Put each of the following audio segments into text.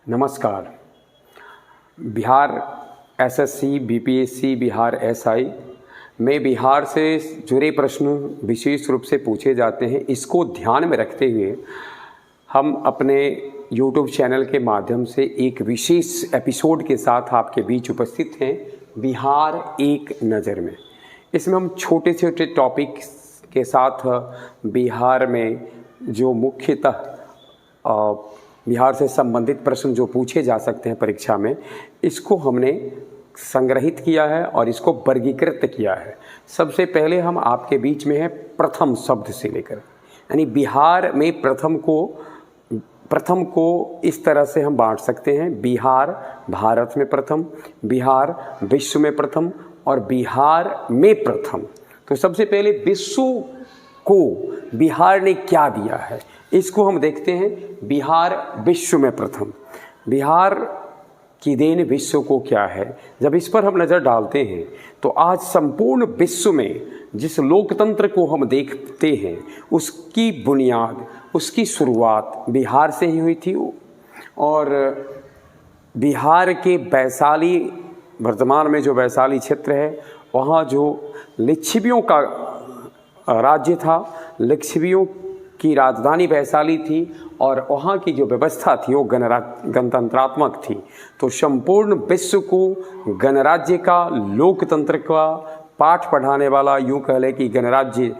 नमस्कार। Bihar SSC, BPSC, Bihar SI में बिहार से जुड़े प्रश्न विशेष रूप से पूछे जाते हैं। इसको ध्यान में रखते हुए हम अपने यूट्यूब चैनल के माध्यम से एक विशेष एपिसोड के साथ आपके बीच उपस्थित हैं, बिहार एक नज़र में। इसमें हम छोटे छोटे टॉपिक के साथ बिहार में जो मुख्यतः बिहार से संबंधित प्रश्न जो पूछे जा सकते हैं परीक्षा में, इसको हमने संग्रहित किया है और इसको वर्गीकृत किया है। सबसे पहले हम आपके बीच में है प्रथम शब्द से लेकर, यानी बिहार में प्रथम को इस तरह से हम बांट सकते हैं: बिहार भारत में प्रथम, बिहार विश्व में प्रथम और बिहार में प्रथम। तो सबसे पहले विश्व को बिहार ने क्या दिया है, इसको हम देखते हैं। बिहार विश्व में प्रथम, बिहार की देन विश्व को क्या है, जब इस पर हम नज़र डालते हैं तो आज संपूर्ण विश्व में जिस लोकतंत्र को हम देखते हैं उसकी बुनियाद, उसकी शुरुआत बिहार से ही हुई थी। और बिहार के वैशाली, वर्तमान में जो वैशाली क्षेत्र है, वहाँ जो लिच्छवियों का राज्य था, लिच्छवियों की राजधानी वैशाली थी और वहाँ की जो व्यवस्था थी वो गणतंत्रात्मक थी। तो संपूर्ण विश्व को गणराज्य का, लोकतंत्र का पाठ पढ़ाने वाला, यूँ कह लें कि गणराज्य,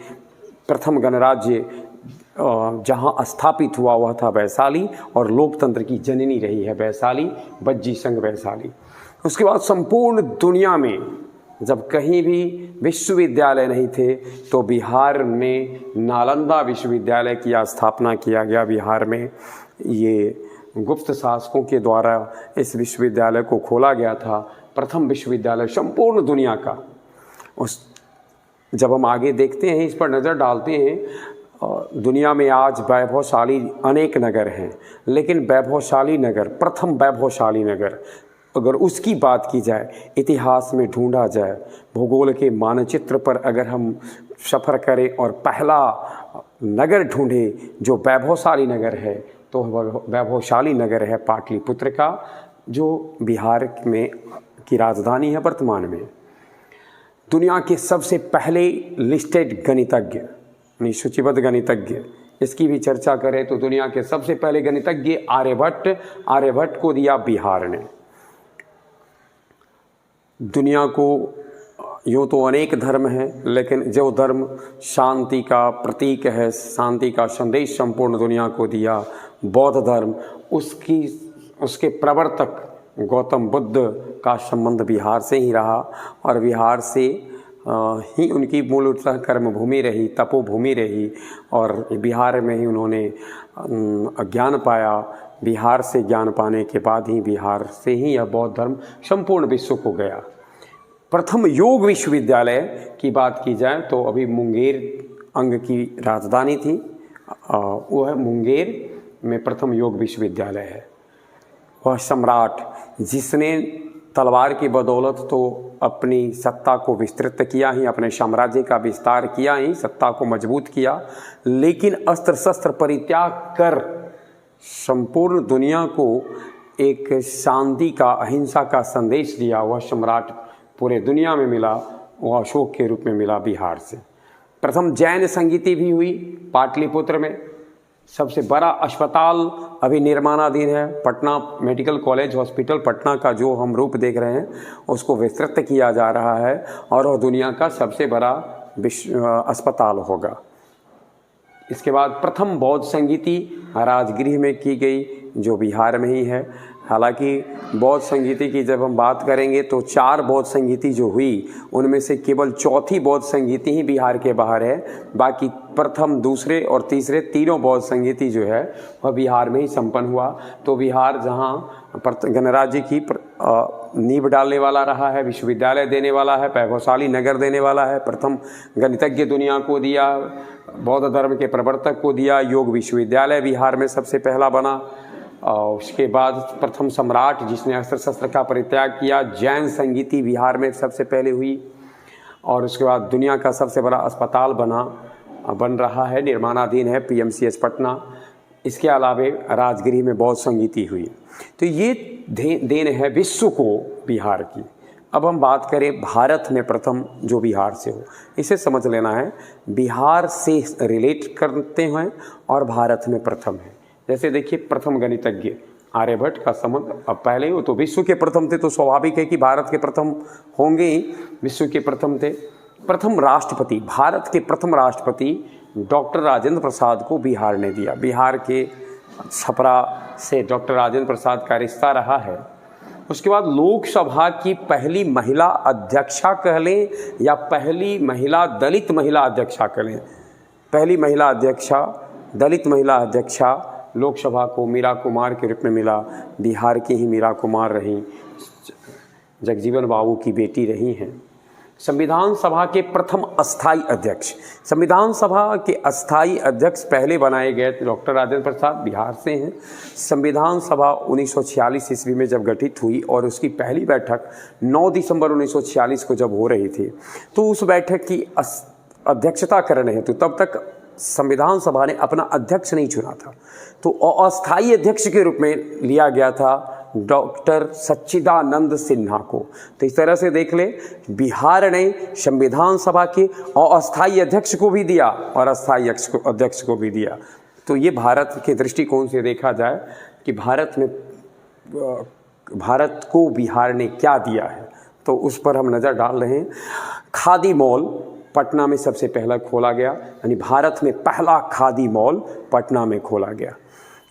प्रथम गणराज्य जहाँ स्थापित हुआ वह था वैशाली, और लोकतंत्र की जननी रही है वैशाली, बज्जी संघ वैशाली। उसके बाद संपूर्ण दुनिया में जब कहीं भी विश्वविद्यालय नहीं थे तो बिहार में नालंदा विश्वविद्यालय की स्थापना किया गया। बिहार में ये गुप्त शासकों के द्वारा इस विश्वविद्यालय को खोला गया था, प्रथम विश्वविद्यालय संपूर्ण दुनिया का। जब हम आगे देखते हैं, इस पर नज़र डालते हैं, दुनिया में आज वैभवशाली अनेक नगर हैं, लेकिन वैभवशाली नगर, प्रथम वैभवशाली नगर अगर उसकी बात की जाए, इतिहास में ढूंढा जाए, भूगोल के मानचित्र पर अगर हम सफ़र करें और पहला नगर ढूंढे जो वैभवशाली नगर है, तो वैभवशाली नगर है पाटलिपुत्र का, जो बिहार में की राजधानी है वर्तमान में। दुनिया के सबसे पहले लिस्टेड गणितज्ञ, यानी सूचीबद्ध गणितज्ञ, इसकी भी चर्चा करें तो दुनिया के सबसे पहले गणितज्ञ आर्यभट्ट को दिया बिहार ने। दुनिया को यूँ तो अनेक धर्म हैं, लेकिन जो धर्म शांति का प्रतीक है, शांति का संदेश संपूर्ण दुनिया को दिया, बौद्ध धर्म, उसके प्रवर्तक गौतम बुद्ध का संबंध बिहार से ही रहा और बिहार से ही उनकी मूलतः कर्मभूमि रही, तपोभूमि रही, और बिहार में ही उन्होंने ज्ञान पाया। बिहार से ज्ञान पाने के बाद ही बिहार से ही यह बौद्ध धर्म संपूर्ण विश्व को गया। प्रथम योग विश्वविद्यालय की बात की जाए तो अभी मुंगेर अंग की राजधानी थी, वह मुंगेर में प्रथम योग विश्वविद्यालय है। वह सम्राट जिसने तलवार की बदौलत तो अपनी सत्ता को विस्तृत किया ही, अपने साम्राज्य का विस्तार किया ही, सत्ता को मजबूत किया, लेकिन अस्त्र शस्त्र परित्याग कर संपूर्ण दुनिया को एक शांति का, अहिंसा का संदेश दिया। वह सम्राट पूरे दुनिया में मिला, वह अशोक के रूप में मिला बिहार से। प्रथम जैन संगीति भी हुई पाटलिपुत्र में। सबसे बड़ा अस्पताल अभी निर्माणाधीन है, Patna medical college hospital Patna का जो हम रूप देख रहे हैं उसको विस्तृत किया जा रहा है और वह दुनिया का सबसे बड़ा अस्पताल होगा। इसके बाद प्रथम बौद्ध संगीति राजगृह में की गई, जो बिहार में ही है। हालांकि बौद्ध संगीति की जब हम बात करेंगे तो 4 बौद्ध संगीति जो हुई उनमें से केवल चौथी बौद्ध संगीति ही बिहार के बाहर है। बाकी प्रथम, दूसरे और तीसरे तीनों बौद्ध संगीति जो है वह बिहार में ही संपन्न हुआ। तो बिहार जहाँ गणराज्य की नींव डालने वाला रहा है, विश्वविद्यालय देने वाला है, वैभवशाली नगर देने वाला है, प्रथम गणितज्ञ दुनिया को दिया, बौद्ध धर्म के प्रवर्तक को दिया, योग विश्वविद्यालय बिहार में सबसे पहला बना। और उसके बाद प्रथम सम्राट जिसने अस्त्र शस्त्र का परित्याग किया, जैन संगीति बिहार में सबसे पहले हुई। और उसके बाद दुनिया का सबसे बड़ा अस्पताल बन रहा है, निर्माणाधीन है, पीएमसीएच पटना। इसके अलावे राजगिरी में बौद्ध संगीति हुई। तो ये देन है विश्व को बिहार की। अब हम बात करें भारत में प्रथम जो बिहार से हो, इसे समझ लेना है, बिहार से रिलेट करते हैं और भारत में प्रथम है। जैसे देखिए, प्रथम गणितज्ञ आर्यभट्ट का संबंध अब पहले ही हो, तो विश्व के प्रथम थे तो स्वाभाविक है कि भारत के प्रथम होंगे ही, विश्व के प्रथम थे। प्रथम राष्ट्रपति, भारत के प्रथम राष्ट्रपति डॉक्टर राजेंद्र प्रसाद को बिहार ने दिया। बिहार के छपरा से डॉक्टर राजेंद्र प्रसाद का रिश्ता रहा है। उसके बाद लोकसभा की पहली महिला अध्यक्षा कह लें या पहली महिला दलित महिला अध्यक्षा कह लें, पहली महिला अध्यक्षा, दलित महिला अध्यक्षा लोकसभा को मीरा कुमार के रूप में मिला। बिहार की ही मीरा कुमार रहीं, जगजीवन बाबू की बेटी रही हैं। संविधान सभा के प्रथम अस्थाई अध्यक्ष, संविधान सभा के अस्थाई अध्यक्ष पहले बनाए गए डॉक्टर राजेंद्र प्रसाद, बिहार से हैं। संविधान सभा 1946 ईस्वी में जब गठित हुई और उसकी पहली बैठक 9 दिसंबर 1946 को जब हो रही थी, तो उस बैठक की अध्यक्षता कर रहे थे। तब तक संविधान सभा ने अपना अध्यक्ष नहीं चुना था, तो अस्थाई अध्यक्ष के रूप में लिया गया था डॉक्टर सच्चिदानंद सिन्हा को। तो इस तरह से देख ले, बिहार ने संविधान सभा के अस्थाई अध्यक्ष को भी दिया और अस्थाई अध्यक्ष को भी दिया। तो ये भारत के दृष्टिकोण से देखा जाए कि भारत को बिहार ने क्या दिया है, तो उस पर हम नज़र डाल रहे हैं। खादी मॉल पटना में सबसे पहला खोला गया, यानी भारत में पहला खादी मॉल पटना में खोला गया।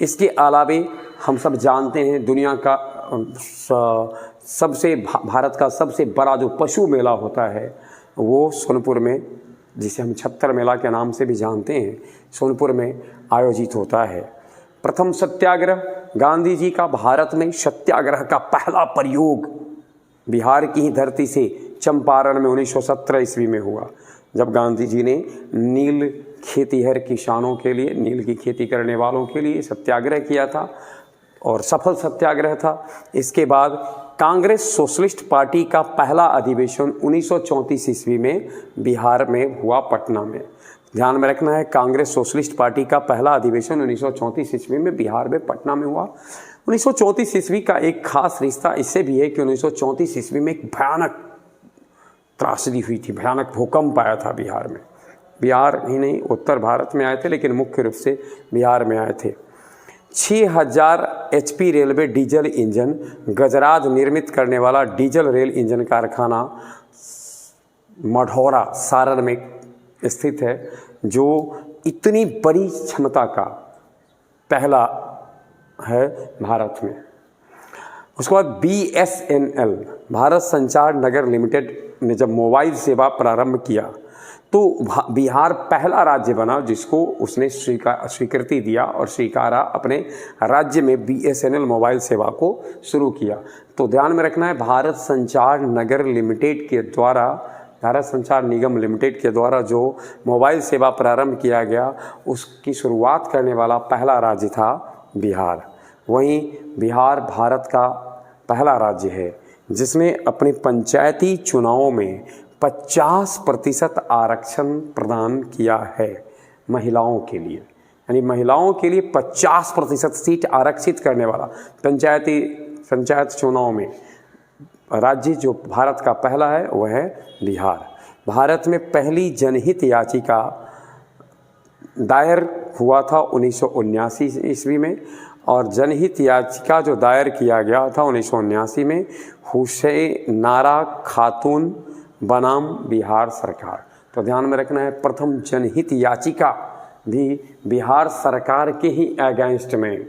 इसके अलावे हम सब जानते हैं दुनिया का भारत का सबसे बड़ा जो पशु मेला होता है वो सोनपुर में, जिसे हम छत्तर मेला के नाम से भी जानते हैं, सोनपुर में आयोजित होता है। प्रथम सत्याग्रह गांधी जी का भारत में सत्याग्रह का पहला प्रयोग बिहार की ही धरती से चंपारण में 1917 ईस्वी में हुआ, जब गांधी जी ने नील खेतीहर किसानों के लिए, नील की खेती करने वालों के लिए सत्याग्रह किया था और सफल सत्याग्रह था। इसके बाद कांग्रेस सोशलिस्ट पार्टी का पहला अधिवेशन 1934 ईस्वी में बिहार में हुआ, पटना में। ध्यान में रखना है, कांग्रेस सोशलिस्ट पार्टी का पहला अधिवेशन 1934 ईस्वी में बिहार में पटना में हुआ। 1934 ईस्वी का एक खास रिश्ता इससे भी है कि 1934 ईस्वी में एक भयानक त्रासदी हुई थी, भयानक भूकंप आया था बिहार में। बिहार ही नहीं, उत्तर भारत में आए थे, लेकिन मुख्य रूप से बिहार में आए थे। 6000 HP रेलवे डीजल इंजन गजराज निर्मित करने वाला डीजल रेल इंजन कारखाना मढ़ौरा सारण में स्थित है, जो इतनी बड़ी क्षमता का पहला है भारत में। उसके बाद BSNL भारत संचार नगर लिमिटेड ने जब मोबाइल सेवा प्रारंभ किया तो बिहार पहला राज्य बना जिसको उसने स्वीकृति दिया और स्वीकारा, अपने राज्य में BSNL मोबाइल सेवा को शुरू किया। तो ध्यान में रखना है, भारत संचार नगर लिमिटेड के द्वारा, भारत संचार निगम लिमिटेड के द्वारा जो मोबाइल सेवा प्रारंभ किया गया, उसकी शुरुआत करने वाला पहला राज्य था बिहार। वहीं बिहार भारत का पहला राज्य है जिसने अपने पंचायती चुनावों में 50% आरक्षण प्रदान किया है महिलाओं के लिए, यानी महिलाओं के लिए 50% सीट आरक्षित करने वाला पंचायत चुनाव में राज्य जो भारत का पहला है वह है बिहार। भारत में पहली जनहित याचिका दायर हुआ था 1979 ईस्वी में, और जनहित याचिका जो दायर किया गया था 1979 में हुसैनारा खातून बनाम बिहार सरकार। तो ध्यान में रखना है, प्रथम जनहित याचिका भी बिहार सरकार के ही अगेंस्ट में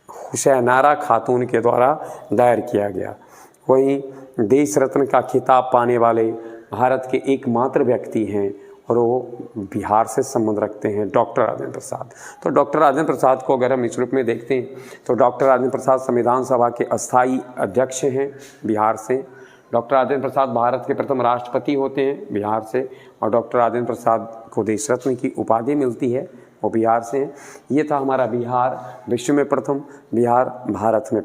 हुसैनारा खातून के द्वारा दायर किया गया। वहीं देश रत्न का खिताब पाने वाले भारत के एकमात्र व्यक्ति हैं और वो बिहार से संबंध रखते हैं, डॉक्टर राजेंद्र प्रसाद। तो डॉक्टर राजेंद्र प्रसाद को अगर हम इस रूप में देखते हैं तो डॉक्टर राजेंद्र प्रसाद संविधान सभा के अस्थाई अध्यक्ष हैं बिहार से। डॉक्टर राजेंद्र प्रसाद भारत के प्रथम राष्ट्रपति होते हैं बिहार से, और डॉक्टर राजेंद्र प्रसाद को देश रत्न की उपाधि मिलती है, वो बिहार से हैं। ये था हमारा बिहार विश्व में प्रथम, बिहार भारत में